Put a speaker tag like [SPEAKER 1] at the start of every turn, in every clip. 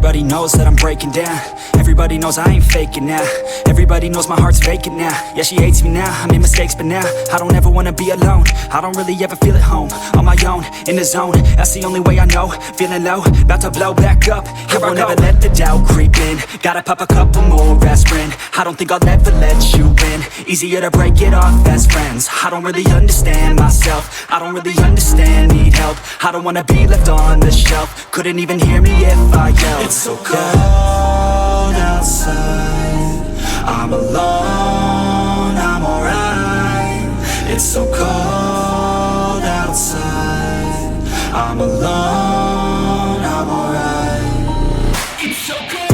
[SPEAKER 1] Everybody knows that I'm breaking down. Everybody knows I ain't faking now. Everybody knows my heart's vacant now. Yeah, she hates me now, I made mistakes but now I don't ever wanna be alone. I don't really ever feel at home. On my own, in the zone, that's the only way I know. Feeling low, about to blow back up. Here I won't ever let the doubt creep in. Gotta pop a couple more aspirin. I don't think I'll ever let you in. Easier to break it off best friends. I don't really understand myself. I don't really understand, need help. I don't wanna be left on the shelf. Couldn't even hear me if I yelled. It's so cold outside, I'm alone, I'm alright. It's so cold outside, I'm alone, I'm alright. It's so cold.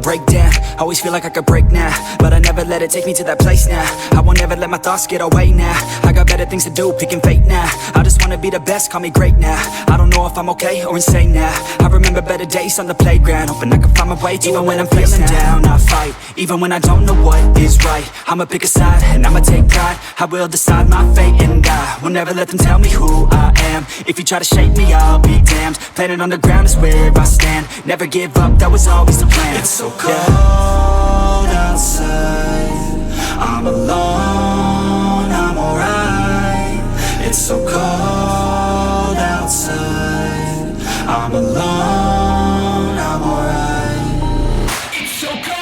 [SPEAKER 1] Break down, always feel like I could break now, but I never let it take me to that place now. I won't ever let my thoughts get away now. I got better things to do, picking fate now. I just wanna be the best, call me great now. I don't know if I'm okay or insane now. I remember better days on the playground, hoping I can find my way. Even when I'm feeling down, I fight. Even when I don't know what is right, I'ma pick a side and I'ma take pride. I will decide my fate and I will never let them tell me who I am. If you try to shake me, I'll be damned. Planet on the ground is where I stand. Never give up, that was always the plan. It's so cold outside, I'm alone, I'm alright. It's so cold outside, I'm alone, I'm alright. It's so cold.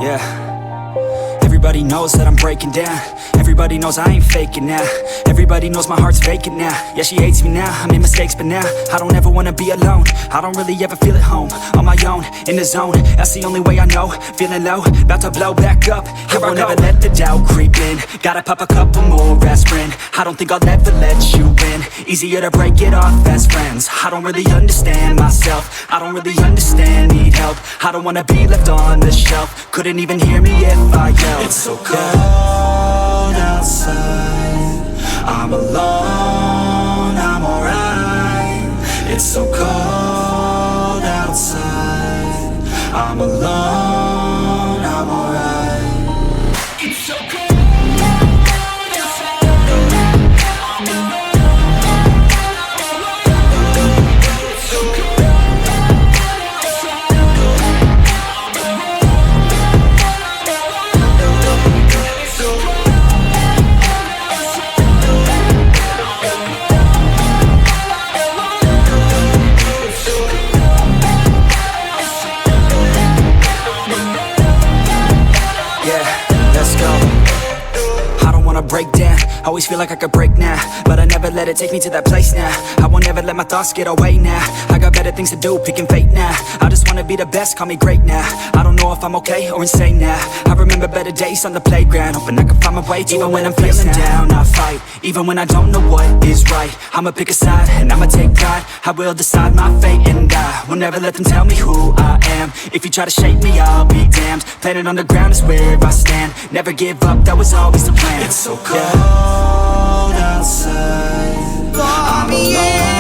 [SPEAKER 1] Yeah, everybody knows that I'm breaking down. Everybody knows I ain't faking now. Everybody knows my heart's vacant now. Yeah, she hates me now, I made mistakes but now I don't ever wanna be alone. I don't really ever feel at home. On my own, in the zone, that's the only way I know. Feeling low, about to blow back up. Here I won't ever let the doubt creep in. Gotta pop a couple more aspirin. I don't think I'll ever let you in. Easier to break it off best friends. I don't really understand myself. I don't really understand, need help. I don't wanna be left on the shelf. Couldn't even hear me if I yelled. It's so cold outside, I'm alone, I'm alright. It's so cold outside, I'm alone, I'm alright. It's so cold. Break down, always feel like I could break now, but I never let it take me to that place now. I won't ever let my thoughts get away now. I got better things to do, picking fate now. I just wanna be the best, call me great now. I don't know if I'm okay or insane now. I remember better days on the playground, hoping I can find my way to even when I'm feeling down, I fight. Even when I don't know what is right, I'ma pick a side and I'ma take pride. I will decide my fate and I will never let them tell me who I am. If you try to shake me, I'll be damned. Planet on the ground is where I stand. Never give up, that was always the plan. It's so cold outside, I'm alone.